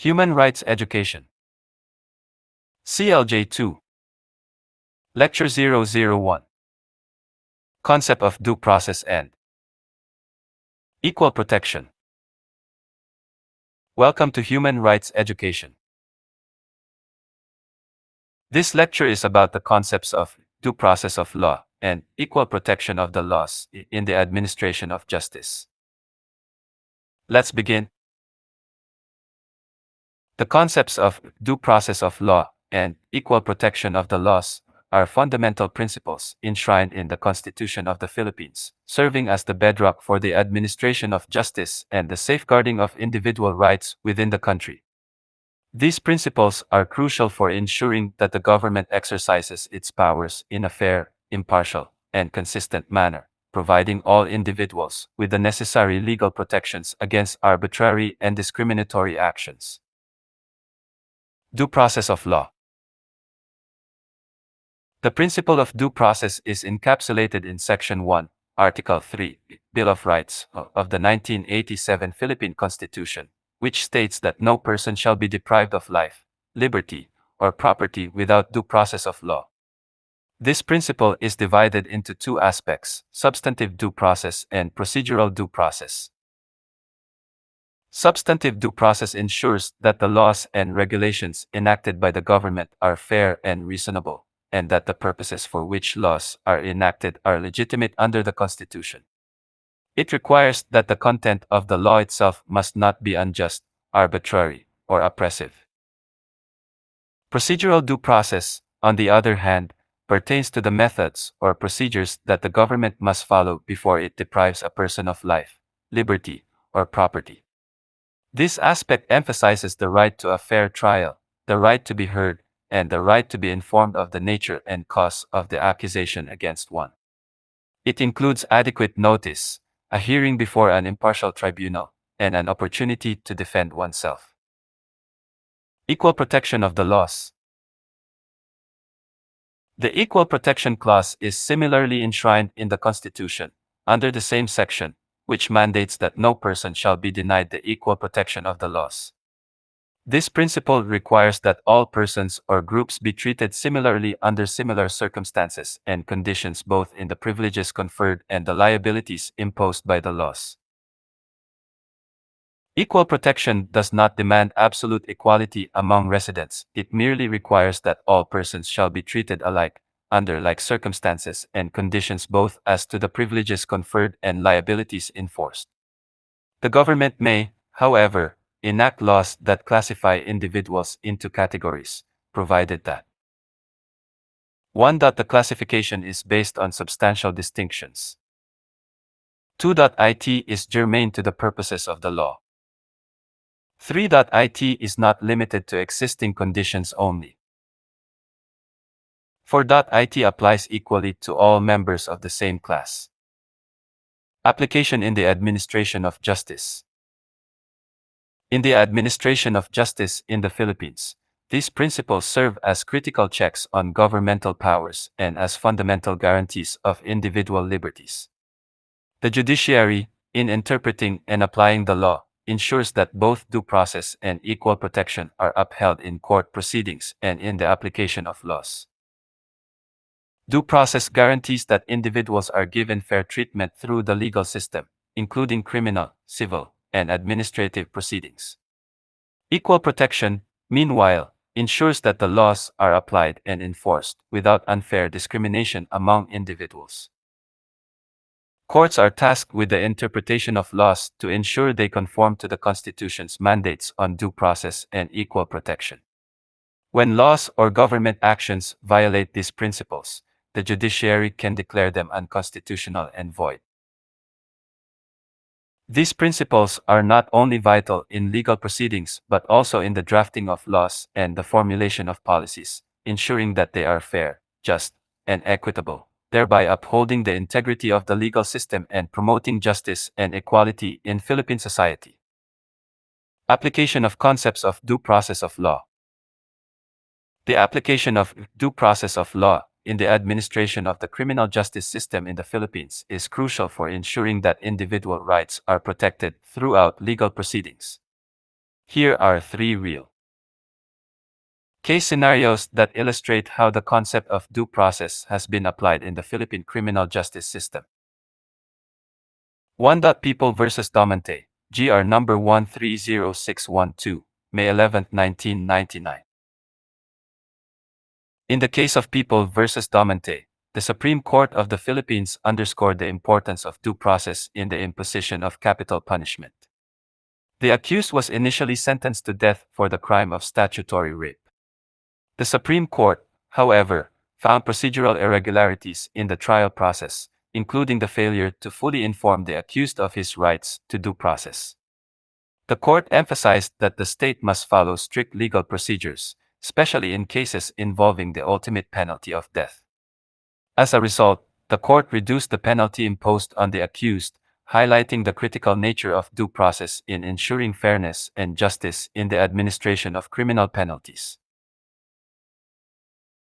Human Rights Education. CLJ2. Lecture 001. Concept of Due Process and Equal Protection. Welcome to Human Rights Education. This lecture is about the concepts of due process of law and equal protection of the laws in the administration of justice. Let's begin. The concepts of due process of law and equal protection of the laws are fundamental principles enshrined in the Constitution of the Philippines, serving as the bedrock for the administration of justice and the safeguarding of individual rights within the country. These principles are crucial for ensuring that the government exercises its powers in a fair, impartial, and consistent manner, providing all individuals with the necessary legal protections against arbitrary and discriminatory actions. Due process of law. The principle of due process is encapsulated in Section 1, Article 3, Bill of Rights of the 1987 Philippine Constitution, which states that no person shall be deprived of life, liberty, or property without due process of law. This principle is divided into two aspects: substantive due process and procedural due process. Substantive due process ensures that the laws and regulations enacted by the government are fair and reasonable, and that the purposes for which laws are enacted are legitimate under the Constitution. It requires that the content of the law itself must not be unjust, arbitrary, or oppressive. Procedural due process, on the other hand, pertains to the methods or procedures that the government must follow before it deprives a person of life, liberty, or property. This aspect emphasizes the right to a fair trial, the right to be heard, and the right to be informed of the nature and cause of the accusation against one. It includes adequate notice, a hearing before an impartial tribunal, and an opportunity to defend oneself. Equal protection of the laws. The Equal Protection Clause is similarly enshrined in the Constitution, under the same section, which mandates that no person shall be denied the equal protection of the laws. This principle requires that all persons or groups be treated similarly under similar circumstances and conditions, both in the privileges conferred and the liabilities imposed by the laws. Equal protection does not demand absolute equality among residents. It merely requires that all persons shall be treated alike, under like circumstances and conditions, both as to the privileges conferred and liabilities enforced. The government may, however, enact laws that classify individuals into categories, provided that 1. The classification is based on substantial distinctions. 2. It is germane to the purposes of the law. 3. It is not limited to existing conditions only. 4. It applies equally to all members of the same class. Application in the administration of justice. In the administration of justice in the Philippines, these principles serve as critical checks on governmental powers and as fundamental guarantees of individual liberties. The judiciary, in interpreting and applying the law, ensures that both due process and equal protection are upheld in court proceedings and in the application of laws. Due process guarantees that individuals are given fair treatment through the legal system, including criminal, civil, and administrative proceedings. Equal protection, meanwhile, ensures that the laws are applied and enforced without unfair discrimination among individuals. Courts are tasked with the interpretation of laws to ensure they conform to the Constitution's mandates on due process and equal protection. When laws or government actions violate these principles, the judiciary can declare them unconstitutional and void. These principles are not only vital in legal proceedings but also in the drafting of laws and the formulation of policies, ensuring that they are fair, just, and equitable, thereby upholding the integrity of the legal system and promoting justice and equality in Philippine society. Application of concepts of due process of law. The application of due process of law in the administration of the criminal justice system in the Philippines is crucial for ensuring that individual rights are protected throughout legal proceedings. Here are 3 real case scenarios that illustrate how the concept of due process has been applied in the Philippine criminal justice system. 1. People vs. Damante, GR number 130612, May 11, 1999. In the case of People vs. Damante, the Supreme Court of the Philippines underscored the importance of due process in the imposition of capital punishment. The accused was initially sentenced to death for the crime of statutory rape. The Supreme Court, however, found procedural irregularities in the trial process, including the failure to fully inform the accused of his rights to due process. The court emphasized that the state must follow strict legal procedures, especially in cases involving the ultimate penalty of death. As a result, the court reduced the penalty imposed on the accused, highlighting the critical nature of due process in ensuring fairness and justice in the administration of criminal penalties.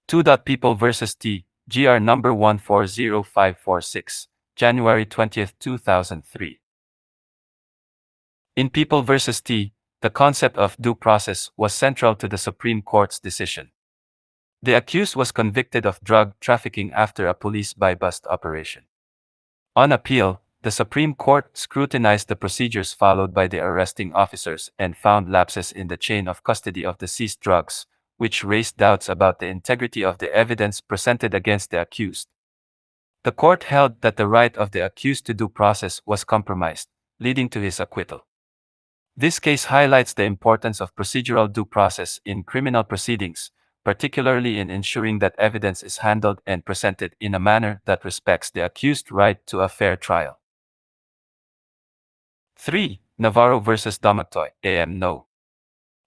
2. People vs. T, GR number 140546, January 20, 2003. In People vs. T, the concept of due process was central to the Supreme Court's decision. The accused was convicted of drug trafficking after a police buy-bust operation. On appeal, the Supreme Court scrutinized the procedures followed by the arresting officers and found lapses in the chain of custody of the seized drugs, which raised doubts about the integrity of the evidence presented against the accused. The court held that the right of the accused to due process was compromised, leading to his acquittal. This case highlights the importance of procedural due process in criminal proceedings, particularly in ensuring that evidence is handled and presented in a manner that respects the accused's right to a fair trial. 3. Navarro vs. Damatoy, AM No.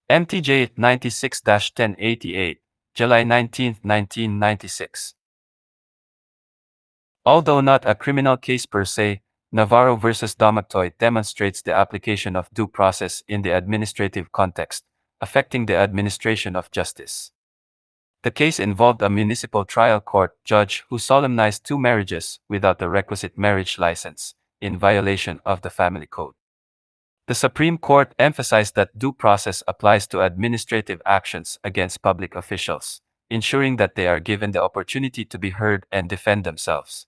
MTJ 96-1088, July 19, 1996. Although not a criminal case per se, Navarro vs. Damatoy demonstrates the application of due process in the administrative context, affecting the administration of justice. The case involved a municipal trial court judge who solemnized 2 marriages without the requisite marriage license, in violation of the Family Code. The Supreme Court emphasized that due process applies to administrative actions against public officials, ensuring that they are given the opportunity to be heard and defend themselves.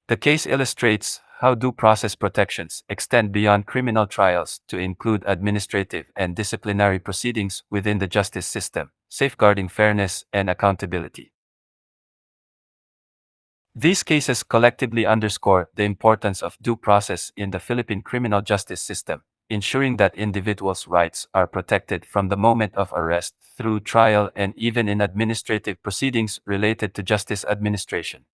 The case illustrates how due process protections extend beyond criminal trials to include administrative and disciplinary proceedings within the justice system, safeguarding fairness and accountability. These cases collectively underscore the importance of due process in the Philippine criminal justice system, ensuring that individuals' rights are protected from the moment of arrest through trial and even in administrative proceedings related to justice administration.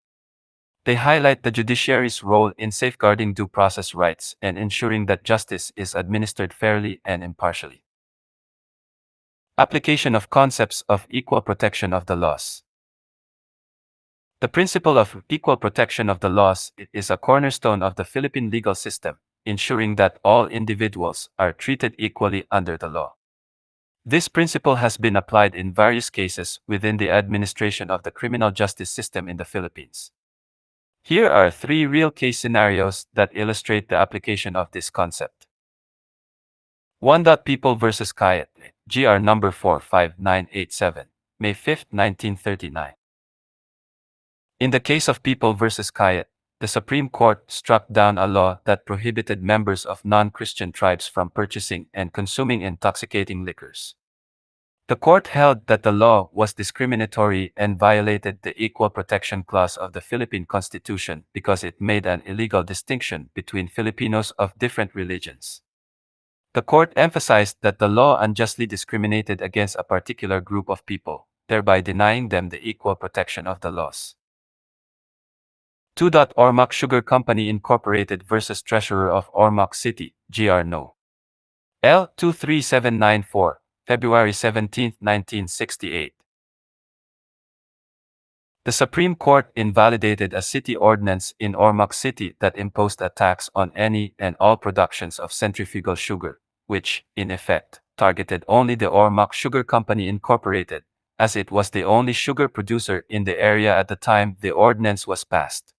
They highlight the judiciary's role in safeguarding due process rights and ensuring that justice is administered fairly and impartially. Application of concepts of equal protection of the laws. The principle of equal protection of the laws is a cornerstone of the Philippine legal system, ensuring that all individuals are treated equally under the law. This principle has been applied in various cases within the administration of the criminal justice system in the Philippines. Here are 3 real case scenarios that illustrate the application of this concept. 1. People vs. Kayat, GR number 45987, May 5, 1939. In the case of People vs. Kayat, the Supreme Court struck down a law that prohibited members of non-Christian tribes from purchasing and consuming intoxicating liquors. The court held that the law was discriminatory and violated the Equal Protection Clause of the Philippine Constitution because it made an illegal distinction between Filipinos of different religions. The court emphasized that the law unjustly discriminated against a particular group of people, thereby denying them the equal protection of the laws. 2. Ormoc Sugar Company Incorporated vs. Treasurer of Ormoc City, GR No. L. 23794, February 17, 1968. The Supreme Court invalidated a city ordinance in Ormoc City that imposed a tax on any and all productions of centrifugal sugar, which, in effect, targeted only the Ormoc Sugar Company Incorporated, as it was the only sugar producer in the area at the time the ordinance was passed.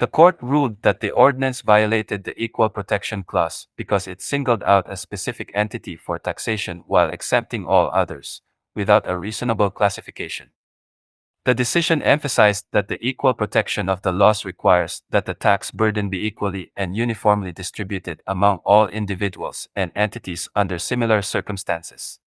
The court ruled that the ordinance violated the Equal Protection Clause because it singled out a specific entity for taxation while exempting all others, without a reasonable classification. The decision emphasized that the equal protection of the laws requires that the tax burden be equally and uniformly distributed among all individuals and entities under similar circumstances.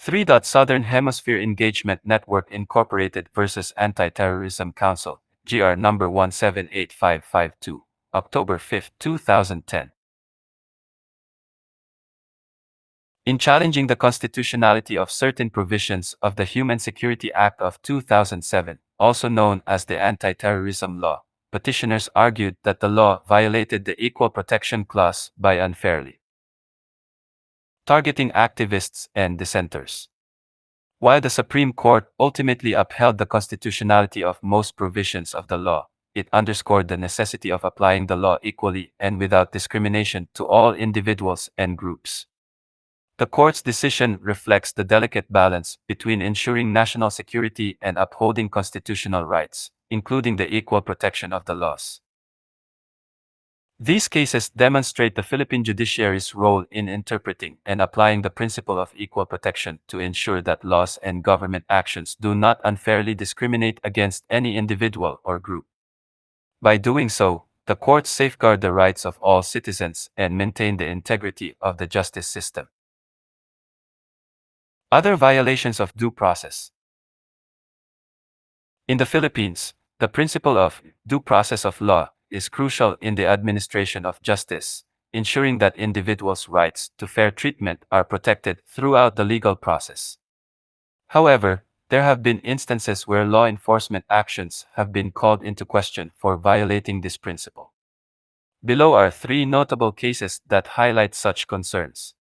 3. Southern Hemisphere Engagement Network Incorporated versus Anti-Terrorism Council, GR number 178552, October 5, 2010. In challenging the constitutionality of certain provisions of the Human Security Act of 2007, also known as the Anti-Terrorism Law, petitioners argued that the law violated the Equal Protection Clause by unfairly targeting activists and dissenters. While the Supreme Court ultimately upheld the constitutionality of most provisions of the law, it underscored the necessity of applying the law equally and without discrimination to all individuals and groups. The court's decision reflects the delicate balance between ensuring national security and upholding constitutional rights, including the equal protection of the laws. These cases demonstrate the Philippine judiciary's role in interpreting and applying the principle of equal protection to ensure that laws and government actions do not unfairly discriminate against any individual or group. By doing so, the courts safeguard the rights of all citizens and maintain the integrity of the justice system. Other violations of due process. In the Philippines, the principle of due process of law is crucial in the administration of justice, ensuring that individuals' rights to fair treatment are protected throughout the legal process. However, there have been instances where law enforcement actions have been called into question for violating this principle. Below are 3 notable cases that highlight such concerns.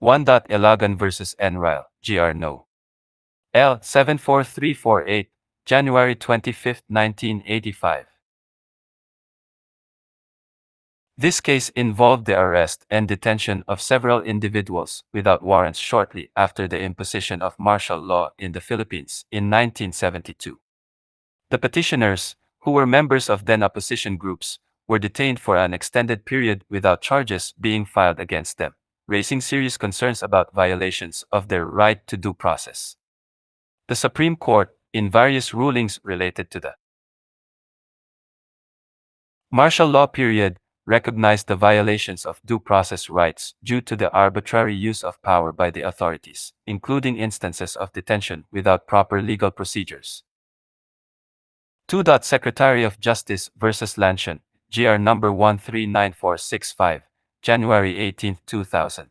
1. Elagan vs. Enrile, GR No. L. 74348, January 25, 1985. This case involved the arrest and detention of several individuals without warrants shortly after the imposition of martial law in the Philippines in 1972. The petitioners, who were members of then opposition groups, were detained for an extended period without charges being filed against them, raising serious concerns about violations of their right to due process. The Supreme Court, in various rulings related to the martial law period, recognized the violations of due process rights due to the arbitrary use of power by the authorities, including instances of detention without proper legal procedures. 2. Secretary of Justice versus Lancian, GR number 139465, January 18, 2000.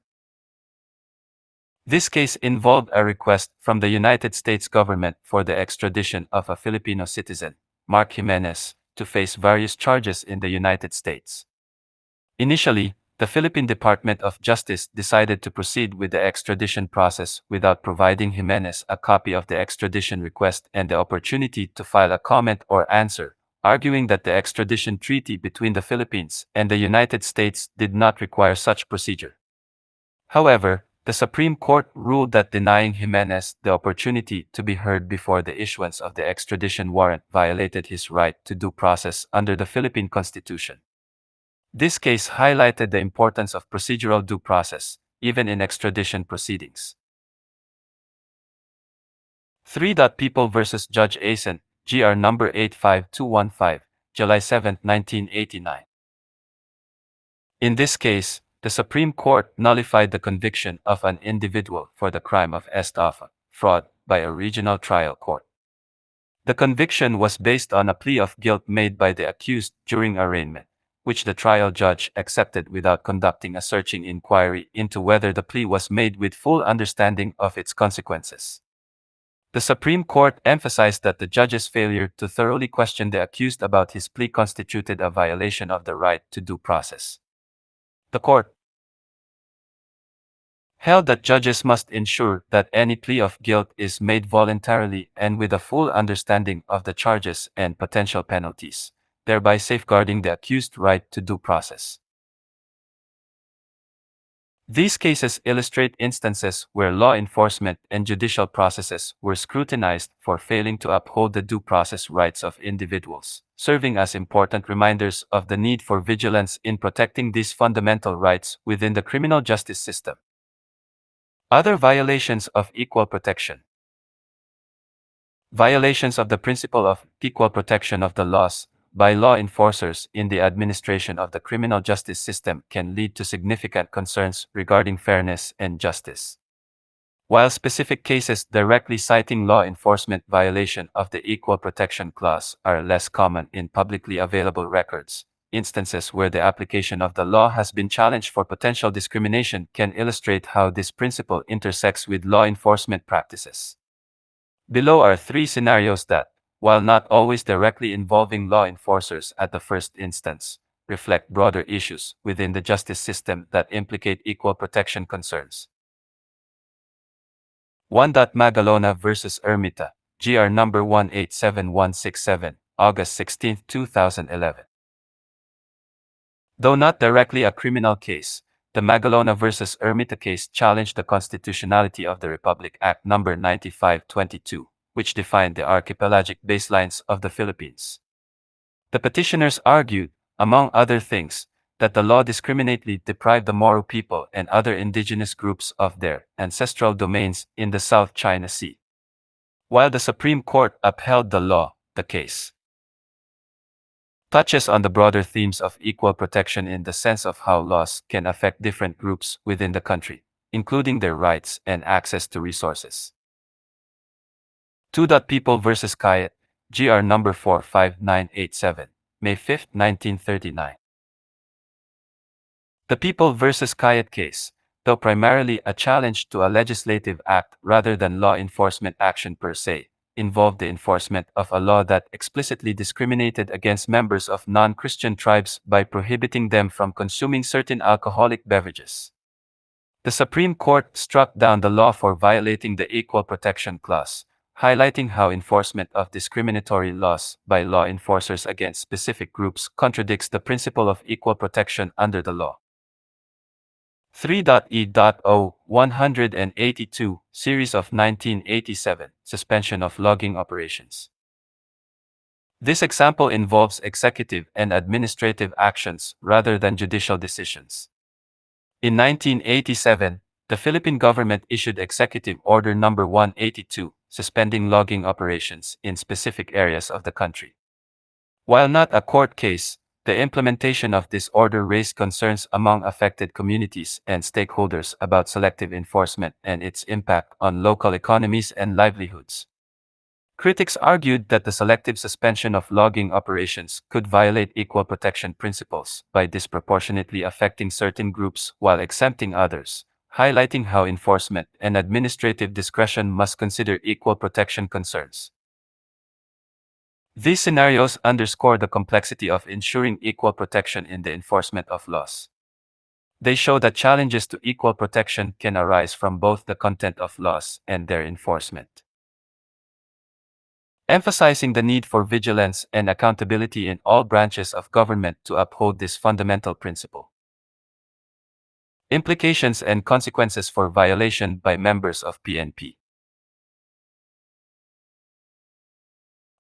This case involved a request from the United States government for the extradition of a Filipino citizen, Mark Jimenez, to face various charges in the United States. Initially, the Philippine Department of Justice decided to proceed with the extradition process without providing Jimenez a copy of the extradition request and the opportunity to file a comment or answer, arguing that the extradition treaty between the Philippines and the United States did not require such procedure. However, the Supreme Court ruled that denying Jimenez the opportunity to be heard before the issuance of the extradition warrant violated his right to due process under the Philippine Constitution. This case highlighted the importance of procedural due process, even in extradition proceedings. 3. People vs. Judge Asen, GR number 85215, July 7, 1989. In this case, the Supreme Court nullified the conviction of an individual for the crime of estafa, fraud, by a regional trial court. The conviction was based on a plea of guilt made by the accused during arraignment, which the trial judge accepted without conducting a searching inquiry into whether the plea was made with full understanding of its consequences. The Supreme Court emphasized that the judge's failure to thoroughly question the accused about his plea constituted a violation of the right to due process. The court held that judges must ensure that any plea of guilt is made voluntarily and with a full understanding of the charges and potential penalties, thereby safeguarding the accused's right to due process. These cases illustrate instances where law enforcement and judicial processes were scrutinized for failing to uphold the due process rights of individuals, serving as important reminders of the need for vigilance in protecting these fundamental rights within the criminal justice system. Other violations of equal protection. Violations of the principle of equal protection of the laws by law enforcers in the administration of the criminal justice system can lead to significant concerns regarding fairness and justice. While specific cases directly citing law enforcement violation of the Equal Protection Clause are less common in publicly available records, instances where the application of the law has been challenged for potential discrimination can illustrate how this principle intersects with law enforcement practices. Below are three scenarios that, while not always directly involving law enforcers at the first instance, reflect broader issues within the justice system that implicate equal protection concerns. 1. Magalona versus Ermita, GR number 187167, August 16, 2011. Though not directly a criminal case, the Magalona versus Ermita case challenged the constitutionality of the Republic Act No. 9522, which defined the archipelagic baselines of the Philippines. The petitioners argued, among other things, that the law discriminately deprived the Moro people and other indigenous groups of their ancestral domains in the South China Sea. While the Supreme Court upheld the law, the case touches on the broader themes of equal protection in the sense of how laws can affect different groups within the country, including their rights and access to resources. 2. People vs. Kayet, GR number 45987, May 5, 1939. The People vs. Kayet case, though primarily a challenge to a legislative act rather than law enforcement action per se, involved the enforcement of a law that explicitly discriminated against members of non-Christian tribes by prohibiting them from consuming certain alcoholic beverages. The Supreme Court struck down the law for violating the Equal Protection Clause, highlighting how enforcement of discriminatory laws by law enforcers against specific groups contradicts the principle of equal protection under the law. 3.E.O. 182, Series of 1987, Suspension of Logging Operations. This example involves executive and administrative actions rather than judicial decisions. In 1987, the Philippine government issued Executive Order No. 182, suspending logging operations in specific areas of the country. While not a court case, the implementation of this order raised concerns among affected communities and stakeholders about selective enforcement and its impact on local economies and livelihoods. Critics argued that the selective suspension of logging operations could violate equal protection principles by disproportionately affecting certain groups while exempting others, highlighting how enforcement and administrative discretion must consider equal protection concerns. These scenarios underscore the complexity of ensuring equal protection in the enforcement of laws. They show that challenges to equal protection can arise from both the content of laws and their enforcement, emphasizing the need for vigilance and accountability in all branches of government to uphold this fundamental principle. Implications and consequences for violation by members of PNP.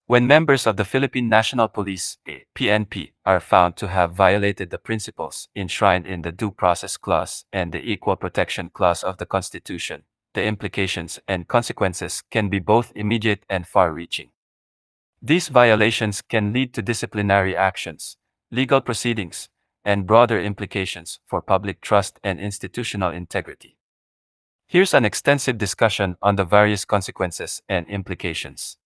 When members of the Philippine National Police, PNP, are found to have violated the principles enshrined in the Due Process Clause and the Equal Protection Clause of the Constitution, the implications and consequences can be both immediate and far-reaching. These violations can lead to disciplinary actions, legal proceedings, and broader implications for public trust and institutional integrity. Here's an extensive discussion on the various consequences and implications.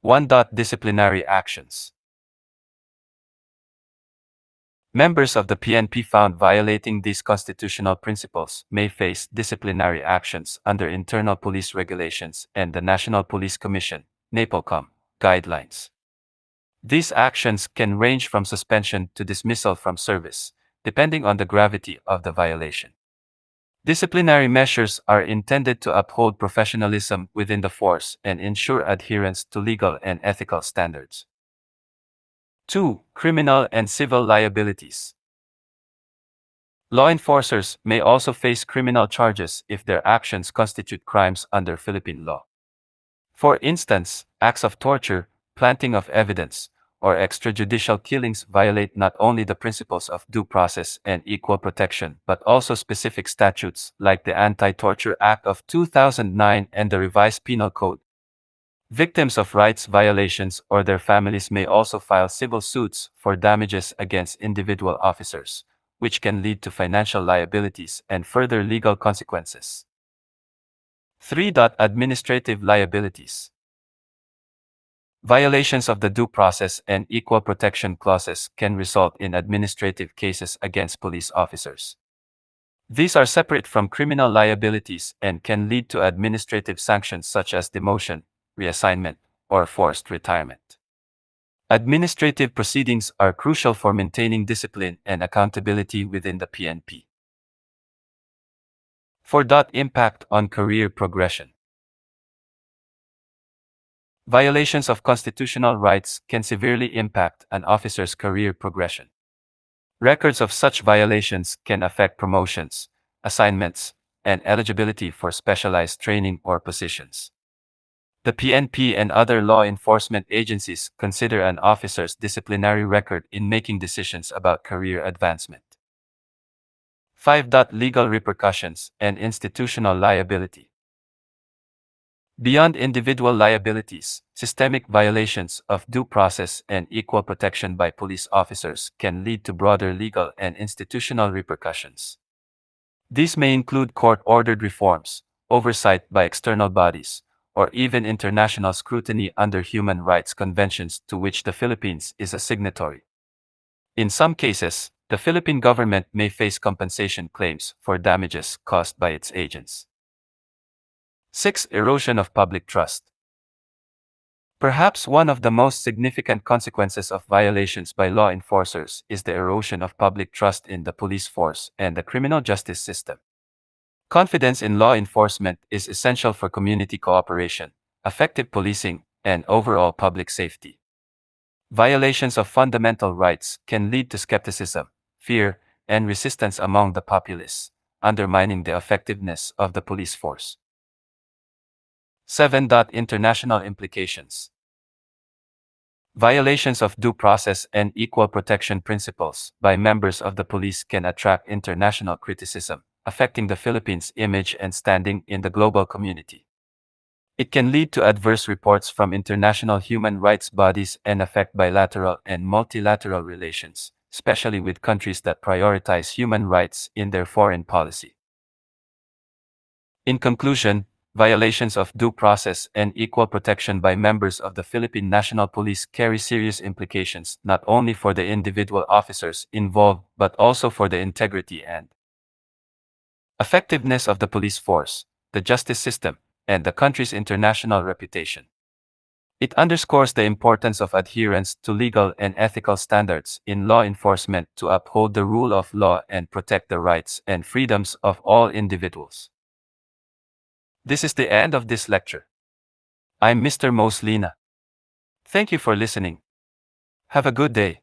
1. Disciplinary actions. Members of the PNP found violating these constitutional principles may face disciplinary actions under internal police regulations and the National Police Commission, NAPOLCOM, guidelines. These actions can range from suspension to dismissal from service, depending on the gravity of the violation. Disciplinary measures are intended to uphold professionalism within the force and ensure adherence to legal and ethical standards. 2. Criminal and civil liabilities. Law enforcers may also face criminal charges if their actions constitute crimes under Philippine law. For instance, acts of torture, planting of evidence, or extrajudicial killings violate not only the principles of due process and equal protection but also specific statutes like the Anti-Torture Act of 2009 and the Revised Penal Code. Victims of rights violations or their families may also file civil suits for damages against individual officers, which can lead to financial liabilities and further legal consequences. 3. Administrative liabilities. Violations of the due process and equal protection clauses can result in administrative cases against police officers. These are separate from criminal liabilities and can lead to administrative sanctions such as demotion, reassignment, or forced retirement. Administrative proceedings are crucial for maintaining discipline and accountability within the PNP. 4. Impact on career progression. Violations of constitutional rights can severely impact an officer's career progression. Records of such violations can affect promotions, assignments, and eligibility for specialized training or positions. The PNP and other law enforcement agencies consider an officer's disciplinary record in making decisions about career advancement. 5. Legal repercussions and institutional liability. Beyond individual liabilities, systemic violations of due process and equal protection by police officers can lead to broader legal and institutional repercussions. These may include court-ordered reforms, oversight by external bodies, or even international scrutiny under human rights conventions to which the Philippines is a signatory. In some cases, the Philippine government may face compensation claims for damages caused by its agents. 6. Erosion of public trust. Perhaps one of the most significant consequences of violations by law enforcers is the erosion of public trust in the police force and the criminal justice system. Confidence in law enforcement is essential for community cooperation, effective policing, and overall public safety. Violations of fundamental rights can lead to skepticism, fear, and resistance among the populace, undermining the effectiveness of the police force. 7. International implications. Violations of due process and equal protection principles by members of the police can attract international criticism, affecting the Philippines' image and standing in the global community. It can lead to adverse reports from international human rights bodies and affect bilateral and multilateral relations, especially with countries that prioritize human rights in their foreign policy. In conclusion, violations of due process and equal protection by members of the Philippine National Police carry serious implications not only for the individual officers involved but also for the integrity and effectiveness of the police force, the justice system, and the country's international reputation. It underscores the importance of adherence to legal and ethical standards in law enforcement to uphold the rule of law and protect the rights and freedoms of all individuals. This is the end of this lecture. I'm Mr. Moslina. Thank you for listening. Have a good day.